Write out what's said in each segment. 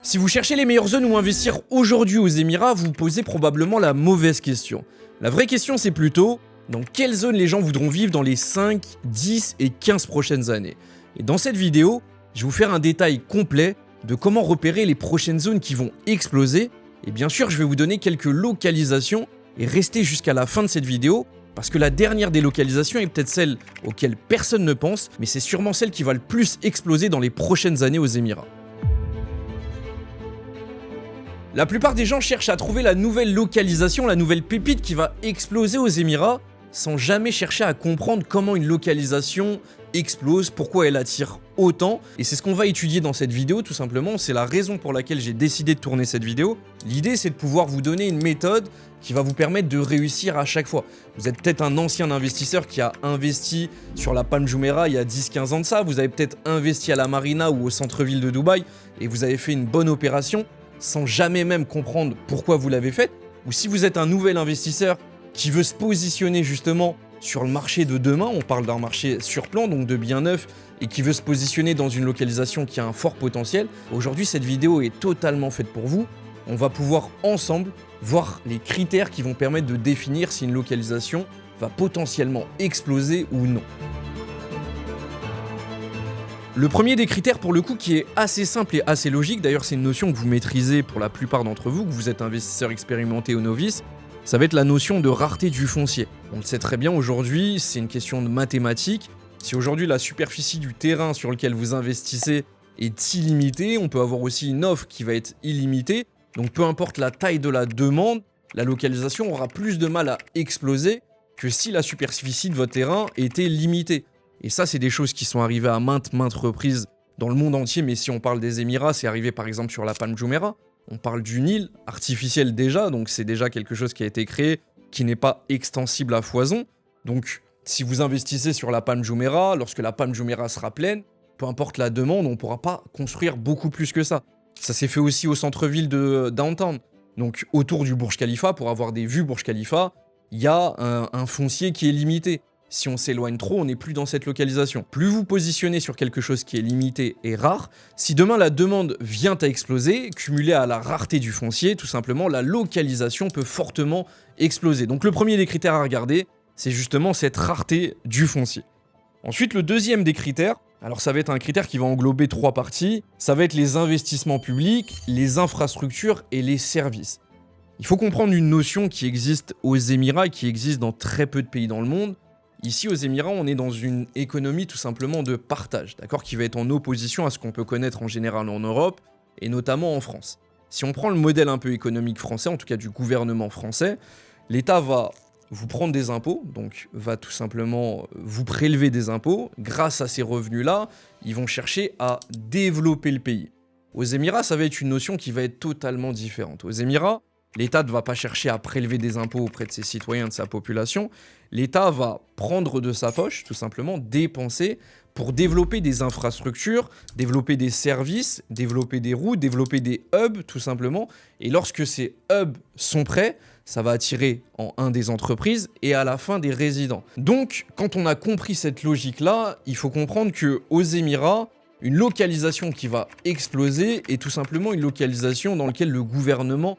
Si vous cherchez les meilleures zones où investir aujourd'hui aux Émirats, vous posez probablement la mauvaise question. La vraie question c'est plutôt, dans quelle zone les gens voudront vivre dans les 5, 10 et 15 prochaines années. Et dans cette vidéo, je vais vous faire un détail complet de comment repérer les prochaines zones qui vont exploser. Et bien sûr, je vais vous donner quelques localisations et restez jusqu'à la fin de cette vidéo parce que la dernière des localisations est peut-être celle auquel personne ne pense, mais c'est sûrement celle qui va le plus exploser dans les prochaines années aux Émirats. La plupart des gens cherchent à trouver la nouvelle localisation, la nouvelle pépite qui va exploser aux Émirats, sans jamais chercher à comprendre comment une localisation explose, pourquoi elle attire autant. Et c'est ce qu'on va étudier dans cette vidéo tout simplement, c'est la raison pour laquelle j'ai décidé de tourner cette vidéo. L'idée c'est de pouvoir vous donner une méthode qui va vous permettre de réussir à chaque fois. Vous êtes peut-être un ancien investisseur qui a investi sur la Palm Jumeirah il y a 10-15 ans de ça, vous avez peut-être investi à la Marina ou au centre-ville de Dubaï et vous avez fait une bonne opération sans jamais même comprendre pourquoi vous l'avez faite. Ou si vous êtes un nouvel investisseur qui veut se positionner justement sur le marché de demain, on parle d'un marché sur plan, donc de biens neufs, et qui veut se positionner dans une localisation qui a un fort potentiel, aujourd'hui cette vidéo est totalement faite pour vous. On va pouvoir ensemble voir les critères qui vont permettre de définir si une localisation va potentiellement exploser ou non. Le premier des critères pour le coup qui est assez simple et assez logique, d'ailleurs c'est une notion que vous maîtrisez pour la plupart d'entre vous, que vous êtes investisseur expérimenté ou novice, ça va être la notion de rareté du foncier. On le sait très bien aujourd'hui, c'est une question de mathématiques. Si aujourd'hui la superficie du terrain sur lequel vous investissez est illimitée, on peut avoir aussi une offre qui va être illimitée. Donc peu importe la taille de la demande, la localisation aura plus de mal à exploser que si la superficie de votre terrain était limitée. Et ça, c'est des choses qui sont arrivées à maintes reprises dans le monde entier, mais si on parle des Émirats, c'est arrivé par exemple sur la Palm Jumeirah. On parle d'une île artificielle déjà, donc c'est déjà quelque chose qui a été créé, qui n'est pas extensible à foison. Donc si vous investissez sur la Palm Jumeirah, lorsque la Palm Jumeirah sera pleine, peu importe la demande, on ne pourra pas construire beaucoup plus que ça. Ça s'est fait aussi au centre-ville de Downtown. Donc autour du Burj Khalifa, pour avoir des vues Burj Khalifa, il y a un foncier qui est limité. Si on s'éloigne trop, on n'est plus dans cette localisation. Plus vous positionnez sur quelque chose qui est limité et rare, si demain la demande vient à exploser, cumulée à la rareté du foncier, tout simplement, la localisation peut fortement exploser. Donc le premier des critères à regarder, c'est justement cette rareté du foncier. Ensuite, le deuxième des critères, alors ça va être un critère qui va englober 3 parties, ça va être les investissements publics, les infrastructures et les services. Il faut comprendre une notion qui existe aux Émirats et qui existe dans très peu de pays dans le monde. Ici, aux Émirats, on est dans une économie tout simplement de partage, d'accord, qui va être en opposition à ce qu'on peut connaître en général en Europe, et notamment en France. Si on prend le modèle un peu économique français, en tout cas du gouvernement français, l'État va vous prendre des impôts, donc va tout simplement vous prélever des impôts. Grâce à ces revenus-là, ils vont chercher à développer le pays. Aux Émirats, ça va être une notion qui va être totalement différente. Aux Émirats, l'État ne va pas chercher à prélever des impôts auprès de ses citoyens, de sa population. L'État va prendre de sa poche, tout simplement, dépenser pour développer des infrastructures, développer des services, développer des routes, développer des hubs, tout simplement. Et lorsque ces hubs sont prêts, ça va attirer en un des entreprises et à la fin des résidents. Donc, quand on a compris cette logique-là, il faut comprendre qu'aux Émirats, une localisation qui va exploser est tout simplement une localisation dans laquelle le gouvernement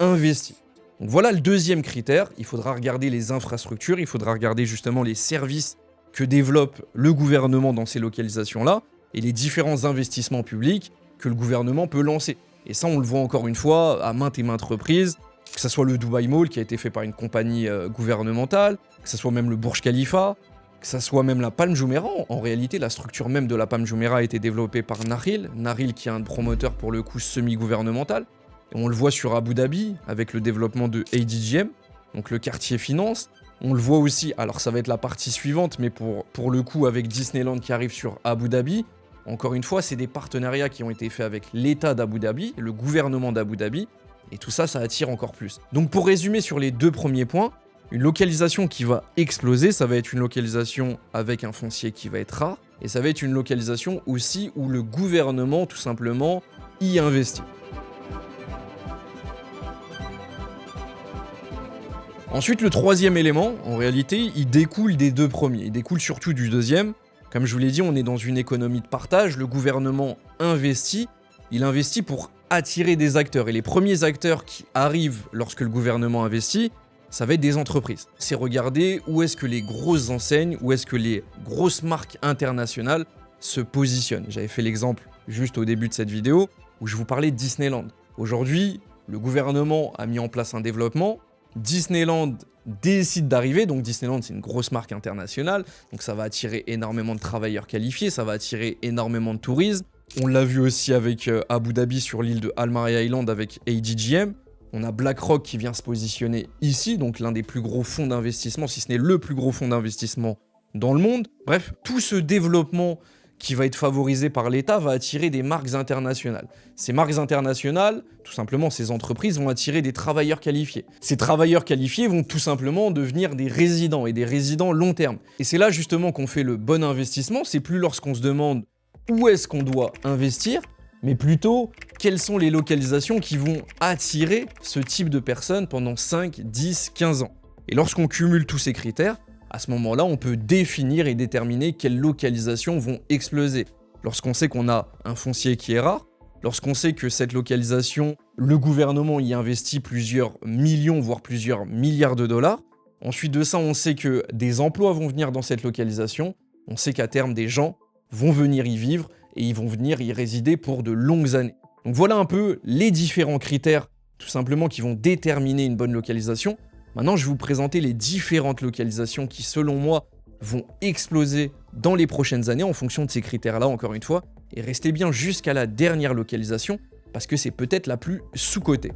investi. Donc voilà le deuxième critère, il faudra regarder les infrastructures, il faudra regarder justement les services que développe le gouvernement dans ces localisations-là et les différents investissements publics que le gouvernement peut lancer. Et ça, on le voit encore une fois à maintes reprises, que ce soit le Dubai Mall qui a été fait par une compagnie gouvernementale, que ce soit même le Burj Khalifa, que ce soit même la Palm Jumeirah. En réalité, la structure même de la Palm Jumeirah a été développée par Nakheel qui est un promoteur pour le coup semi-gouvernemental. Et on le voit sur Abu Dhabi avec le développement de ADGM, donc le quartier finance. On le voit aussi, alors ça va être la partie suivante, mais pour le coup avec Disneyland qui arrive sur Abu Dhabi. Encore une fois, c'est des partenariats qui ont été faits avec l'État d'Abu Dhabi, le gouvernement d'Abu Dhabi, et tout ça, ça attire encore plus. Donc pour résumer sur les 2 premiers points, une localisation qui va exploser, ça va être une localisation avec un foncier qui va être rare, et ça va être une localisation aussi où le gouvernement tout simplement y investit. Ensuite, le troisième élément, en réalité, il découle des 2 premiers. Il découle surtout du deuxième. Comme je vous l'ai dit, on est dans une économie de partage. Le gouvernement investit. Il investit pour attirer des acteurs. Et les premiers acteurs qui arrivent lorsque le gouvernement investit, ça va être des entreprises. C'est regarder où est-ce que les grosses enseignes, où est-ce que les grosses marques internationales se positionnent. J'avais fait l'exemple juste au début de cette vidéo où je vous parlais de Disneyland. Aujourd'hui, le gouvernement a mis en place un développement. Disneyland décide d'arriver, donc Disneyland c'est une grosse marque internationale, donc ça va attirer énormément de travailleurs qualifiés, ça va attirer énormément de tourisme. On l'a vu aussi avec Abu Dhabi sur l'île de Al Maria Island avec ADGM. On a BlackRock qui vient se positionner ici, donc l'un des plus gros fonds d'investissement, si ce n'est le plus gros fonds d'investissement dans le monde. Bref, tout ce développement qui va être favorisé par l'État va attirer des marques internationales. Ces marques internationales, tout simplement, ces entreprises vont attirer des travailleurs qualifiés. Ces travailleurs qualifiés vont tout simplement devenir des résidents et des résidents long terme. Et c'est là justement qu'on fait le bon investissement, c'est plus lorsqu'on se demande où est-ce qu'on doit investir, mais plutôt quelles sont les localisations qui vont attirer ce type de personnes pendant 5, 10, 15 ans. Et lorsqu'on cumule tous ces critères, à ce moment-là, on peut définir et déterminer quelles localisations vont exploser. Lorsqu'on sait qu'on a un foncier qui est rare, lorsqu'on sait que cette localisation, le gouvernement y investit plusieurs millions, voire plusieurs milliards de dollars. Ensuite de ça, on sait que des emplois vont venir dans cette localisation. On sait qu'à terme, des gens vont venir y vivre et ils vont venir y résider pour de longues années. Donc voilà un peu les différents critères, tout simplement, qui vont déterminer une bonne localisation. Maintenant, je vais vous présenter les différentes localisations qui, selon moi, vont exploser dans les prochaines années en fonction de ces critères-là, encore une fois. Et restez bien jusqu'à la dernière localisation, parce que c'est peut-être la plus sous-cotée.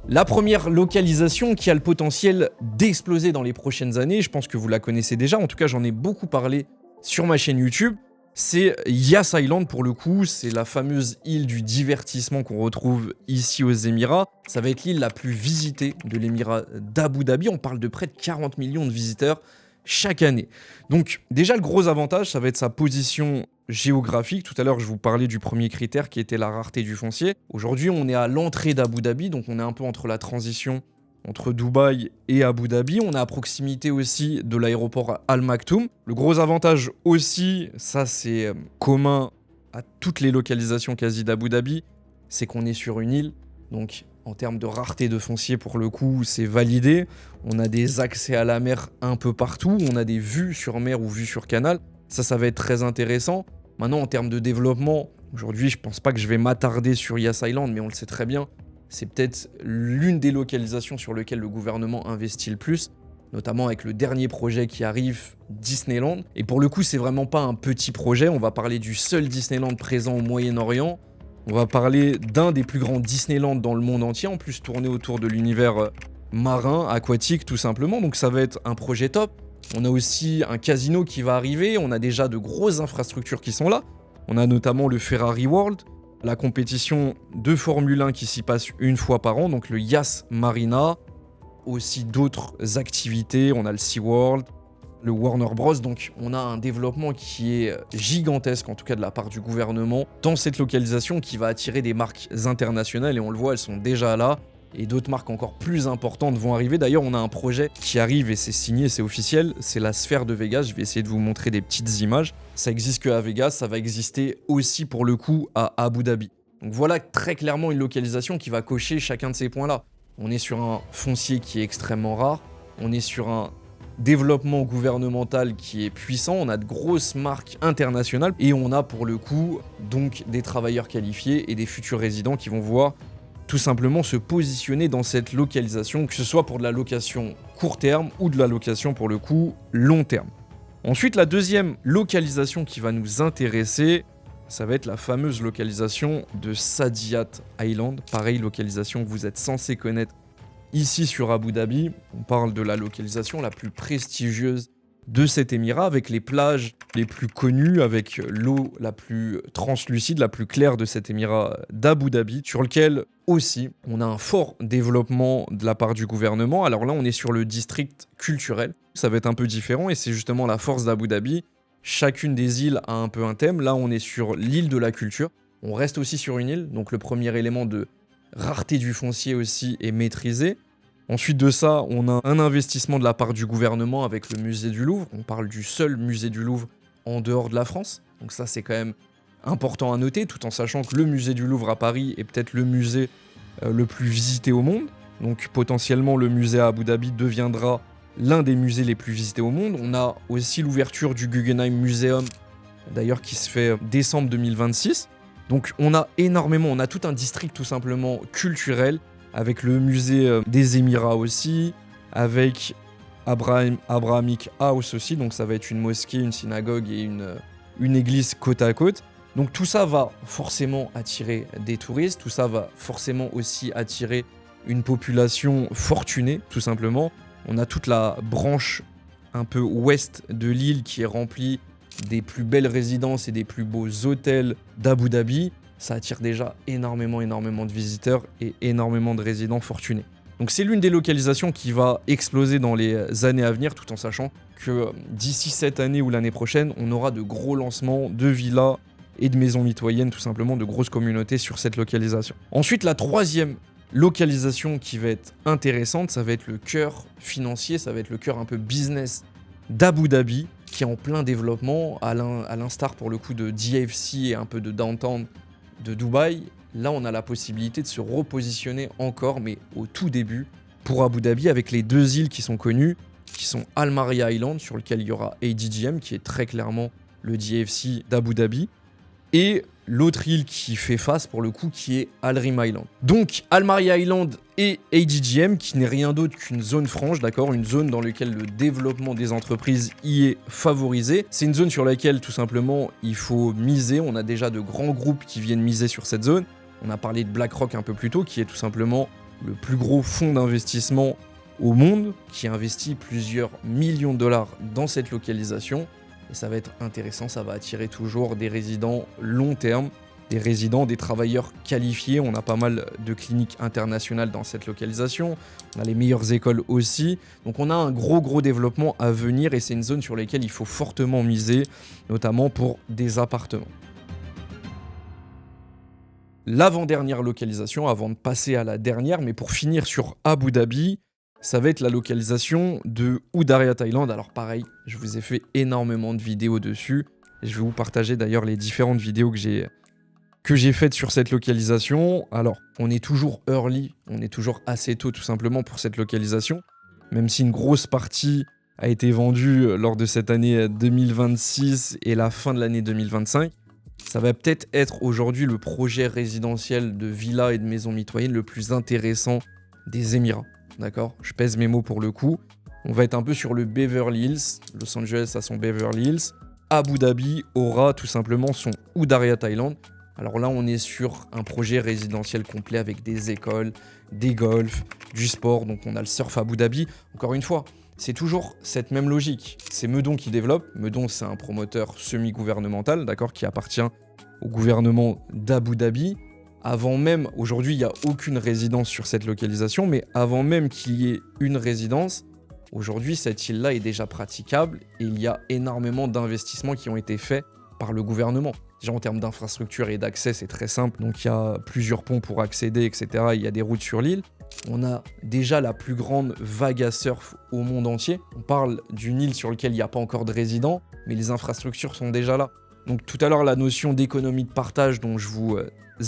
La première localisation qui a le potentiel d'exploser dans les prochaines années, je pense que vous la connaissez déjà, en tout cas j'en ai beaucoup parlé sur ma chaîne YouTube, c'est Yas Island pour le coup, c'est la fameuse île du divertissement qu'on retrouve ici aux Émirats. Ça va être l'île la plus visitée de l'Émirat d'Abu Dhabi, on parle de près de 40 millions de visiteurs chaque année. Donc déjà le gros avantage, ça va être sa position géographique. Tout à l'heure, je vous parlais du premier critère qui était la rareté du foncier. Aujourd'hui, on est à l'entrée d'Abu Dhabi, donc on est un peu entre la transition entre Dubaï et Abu Dhabi. On est à proximité aussi de l'aéroport Al Maktoum. Le gros avantage aussi, ça c'est commun à toutes les localisations quasi d'Abu Dhabi, c'est qu'on est sur une île. Donc en termes de rareté de foncier, pour le coup, c'est validé. On a des accès à la mer un peu partout. On a des vues sur mer ou vues sur canal. Ça va être très intéressant. Maintenant, en termes de développement, aujourd'hui, je pense pas que je vais m'attarder sur Yas Island, mais on le sait très bien. C'est peut-être l'une des localisations sur lesquelles le gouvernement investit le plus, notamment avec le dernier projet qui arrive, Disneyland. Et pour le coup, c'est vraiment pas un petit projet. On va parler du seul Disneyland présent au Moyen-Orient. On va parler d'un des plus grands Disneyland dans le monde entier, en plus tourné autour de l'univers marin, aquatique, tout simplement. Donc ça va être un projet top. On a aussi un casino qui va arriver. On a déjà de grosses infrastructures qui sont là. On a notamment le Ferrari World, la compétition de Formule 1 qui s'y passe une fois par an, donc le Yas Marina, aussi d'autres activités, on a le SeaWorld, le Warner Bros, donc on a un développement qui est gigantesque, en tout cas de la part du gouvernement, dans cette localisation qui va attirer des marques internationales, et on le voit, elles sont déjà là, et d'autres marques encore plus importantes vont arriver. D'ailleurs, on a un projet qui arrive et c'est signé, c'est officiel, c'est la Sphère de Vegas. Je vais essayer de vous montrer des petites images. Ça existe qu'à Vegas, ça va exister aussi pour le coup à Abu Dhabi. Donc voilà très clairement une localisation qui va cocher chacun de ces points-là. On est sur un foncier qui est extrêmement rare, on est sur un développement gouvernemental qui est puissant, on a de grosses marques internationales et on a pour le coup donc des travailleurs qualifiés et des futurs résidents qui vont voir tout simplement se positionner dans cette localisation, que ce soit pour de la location court terme ou de la location pour le coup long terme. Ensuite, la deuxième localisation qui va nous intéresser, ça va être la fameuse localisation de Saadiyat Island. Pareil, localisation que vous êtes censé connaître ici sur Abu Dhabi. On parle de la localisation la plus prestigieuse de cet émirat, avec les plages les plus connues, avec l'eau la plus translucide, la plus claire de cet émirat d'Abu Dhabi, sur lequel aussi on a un fort développement de la part du gouvernement. Alors là, on est sur le district culturel, ça va être un peu différent et c'est justement la force d'Abu Dhabi. Chacune des îles a un peu un thème. Là, on est sur l'île de la culture. On reste aussi sur une île, donc le premier élément de rareté du foncier aussi est maîtrisé. Ensuite de ça, on a un investissement de la part du gouvernement avec le musée du Louvre. On parle du seul musée du Louvre en dehors de la France. Donc ça, c'est quand même Important à noter, tout en sachant que le musée du Louvre à Paris est peut-être le musée le plus visité au monde. Donc potentiellement le musée à Abu Dhabi deviendra l'un des musées les plus visités au monde. On a aussi l'ouverture du Guggenheim Museum, d'ailleurs qui se fait décembre 2026. Donc on a tout un district tout simplement culturel, avec le musée des Émirats aussi, avec Abrahamic House aussi, donc ça va être une mosquée, une synagogue et une église côte à côte. Donc tout ça va forcément attirer des touristes, tout ça va forcément aussi attirer une population fortunée, tout simplement. On a toute la branche un peu ouest de l'île qui est remplie des plus belles résidences et des plus beaux hôtels d'Abu Dhabi. Ça attire déjà énormément de visiteurs et énormément de résidents fortunés. Donc c'est l'une des localisations qui va exploser dans les années à venir, tout en sachant que d'ici cette année ou l'année prochaine, on aura de gros lancements de villas et de maisons mitoyennes, tout simplement de grosses communautés sur cette localisation. Ensuite, la troisième localisation qui va être intéressante, ça va être le cœur financier, ça va être le cœur un peu business d'Abu Dhabi, qui est en plein développement, à l'instar pour le coup de DFC et un peu de downtown de Dubaï. Là, on a la possibilité de se repositionner encore, mais au tout début, pour Abu Dhabi, avec les deux îles qui sont connues, qui sont Al Maria Island, sur lequel il y aura ADGM, qui est très clairement le DFC d'Abu Dhabi, et l'autre île qui fait face, pour le coup, qui est Al Rim Island. Donc, Al Maria Island et ADGM, qui n'est rien d'autre qu'une zone franche, d'accord, une zone dans laquelle le développement des entreprises y est favorisé. C'est une zone sur laquelle, tout simplement, il faut miser. On a déjà de grands groupes qui viennent miser sur cette zone. On a parlé de BlackRock un peu plus tôt, qui est tout simplement le plus gros fonds d'investissement au monde, qui investit plusieurs millions de dollars dans cette localisation. Et ça va être intéressant, ça va attirer toujours des résidents long terme, des résidents, des travailleurs qualifiés. On a pas mal de cliniques internationales dans cette localisation. On a les meilleures écoles aussi. Donc on a un gros développement à venir et c'est une zone sur laquelle il faut fortement miser, notamment pour des appartements. L'avant-dernière localisation, avant de passer à la dernière, mais pour finir sur Abu Dhabi, ça va être la localisation de Udayat Island. Alors pareil, je vous ai fait énormément de vidéos dessus. Et je vais vous partager d'ailleurs les différentes vidéos que j'ai faites sur cette localisation. Alors, on est toujours early, on est toujours assez tôt tout simplement pour cette localisation. Même si une grosse partie a été vendue lors de cette année 2026 et la fin de l'année 2025. Ça va peut-être être aujourd'hui le projet résidentiel de villa et de maison mitoyenne le plus intéressant des Émirats. D'accord, je pèse mes mots pour le coup. On va être un peu sur le Beverly Hills. Los Angeles a son Beverly Hills. Abu Dhabi aura tout simplement son Udayat Island. Alors là, on est sur un projet résidentiel complet avec des écoles, des golfs, du sport. Donc on a le Surf Abu Dhabi. Encore une fois, c'est toujours cette même logique. C'est Meudon qui développe. Meudon, c'est un promoteur semi-gouvernemental, d'accord, qui appartient au gouvernement d'Abu Dhabi. Avant même, aujourd'hui, il n'y a aucune résidence sur cette localisation, mais avant même qu'il y ait une résidence, aujourd'hui, cette île-là est déjà praticable et il y a énormément d'investissements qui ont été faits par le gouvernement. Déjà, en termes d'infrastructure et d'accès, c'est très simple. Donc, il y a plusieurs ponts pour accéder, etc. Il y a des routes sur l'île. On a déjà la plus grande vague à surf au monde entier. On parle d'une île sur laquelle il n'y a pas encore de résidents, mais les infrastructures sont déjà là. Donc, tout à l'heure, la notion d'économie de partage dont je vous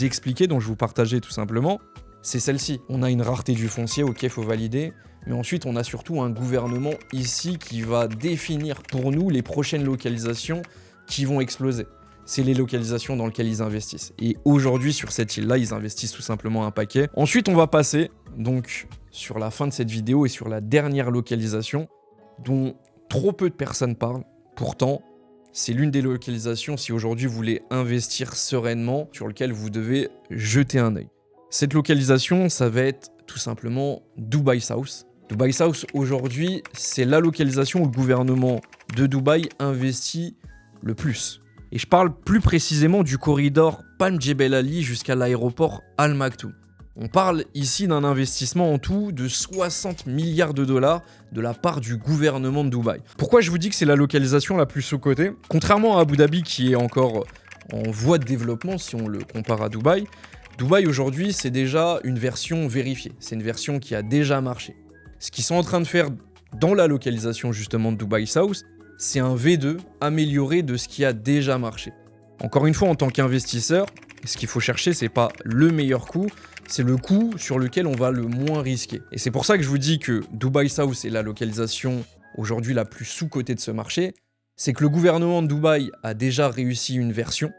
expliqué, dont je vous partageais tout simplement, c'est celle-ci. On a une rareté du foncier, ok, il faut valider, mais ensuite on a surtout un gouvernement ici qui va définir pour nous les prochaines localisations qui vont exploser. C'est les localisations dans lesquelles ils investissent. Et aujourd'hui, sur cette île-là, ils investissent tout simplement un paquet. Ensuite, on va passer donc sur la fin de cette vidéo et sur la dernière localisation dont trop peu de personnes parlent. Pourtant, c'est l'une des localisations, si aujourd'hui vous voulez investir sereinement, sur lequel vous devez jeter un œil. Cette localisation, ça va être tout simplement Dubai South. Dubai South, aujourd'hui, c'est la localisation où le gouvernement de Dubaï investit le plus. Et je parle plus précisément du corridor Palm Jebel Ali jusqu'à l'aéroport Al Maktoum. On parle ici d'un investissement en tout de 60 milliards de dollars de la part du gouvernement de Dubaï. Pourquoi je vous dis que c'est la localisation la plus sous-cotée ? Contrairement à Abu Dhabi qui est encore en voie de développement si on le compare à Dubaï, Dubaï aujourd'hui c'est déjà une version vérifiée, c'est une version qui a déjà marché. Ce qu'ils sont en train de faire dans la localisation justement de Dubai South, c'est un V2 amélioré de ce qui a déjà marché. Encore une fois, en tant qu'investisseur, ce qu'il faut chercher, c'est pas le meilleur coup, c'est le coup sur lequel on va le moins risquer. Et c'est pour ça que je vous dis que Dubai South est la localisation aujourd'hui la plus sous-cotée de ce marché. C'est que le gouvernement de Dubaï a déjà réussi une version,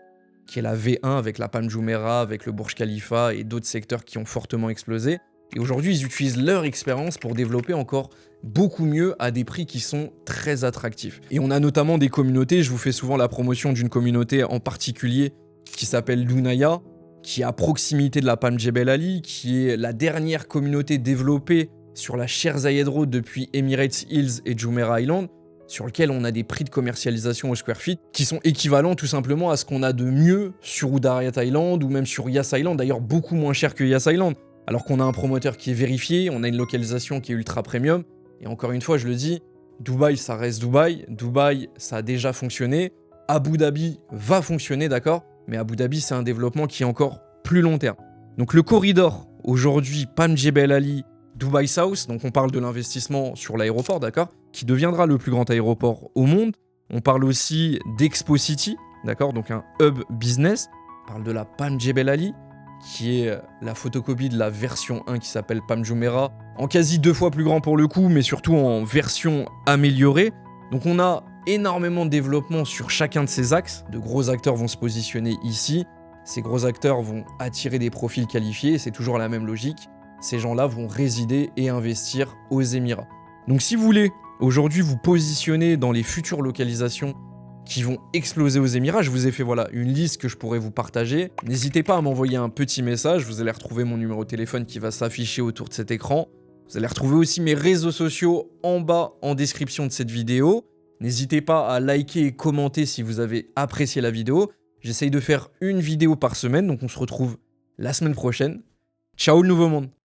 qui est la V1 avec la Palm Jumeirah, avec le Burj Khalifa et d'autres secteurs qui ont fortement explosé. Et aujourd'hui, ils utilisent leur expérience pour développer encore beaucoup mieux à des prix qui sont très attractifs. Et on a notamment des communautés, je vous fais souvent la promotion d'une communauté en particulier qui s'appelle Lunaya, qui est à proximité de la Palm Jebel Ali, qui est la dernière communauté développée sur la Sheikh Zayed Road depuis Emirates Hills et Jumeirah Island, sur lequel on a des prix de commercialisation au square feet qui sont équivalents tout simplement à ce qu'on a de mieux sur Udayat Island ou même sur Yas Island, d'ailleurs beaucoup moins cher que Yas Island, alors qu'on a un promoteur qui est vérifié, on a une localisation qui est ultra premium, et encore une fois, je le dis, Dubaï, ça reste Dubaï, Dubaï, ça a déjà fonctionné, Abu Dhabi va fonctionner, d'accord, mais Abu Dhabi, c'est un développement qui est encore plus long terme. Donc le corridor, aujourd'hui, Palm Jebel Ali, Dubai South, donc on parle de l'investissement sur l'aéroport, d'accord, qui deviendra le plus grand aéroport au monde. On parle aussi d'Expo City, d'accord, donc un hub business. On parle de la Palm Jebel Ali, qui est la photocopie de la version 1 qui s'appelle Palm Jumeirah, en quasi 2 fois plus grand pour le coup, mais surtout en version améliorée. Donc on a énormément de développement sur chacun de ces axes. De gros acteurs vont se positionner ici. Ces gros acteurs vont attirer des profils qualifiés, c'est toujours la même logique. Ces gens-là vont résider et investir aux Émirats. Donc si vous voulez aujourd'hui vous positionner dans les futures localisations qui vont exploser aux Émirats, je vous ai fait voilà une liste que je pourrais vous partager. N'hésitez pas à m'envoyer un petit message, vous allez retrouver mon numéro de téléphone qui va s'afficher autour de cet écran. Vous allez retrouver aussi mes réseaux sociaux en bas en description de cette vidéo. N'hésitez pas à liker et commenter si vous avez apprécié la vidéo. J'essaye de faire une vidéo par semaine, donc on se retrouve la semaine prochaine. Ciao le nouveau monde!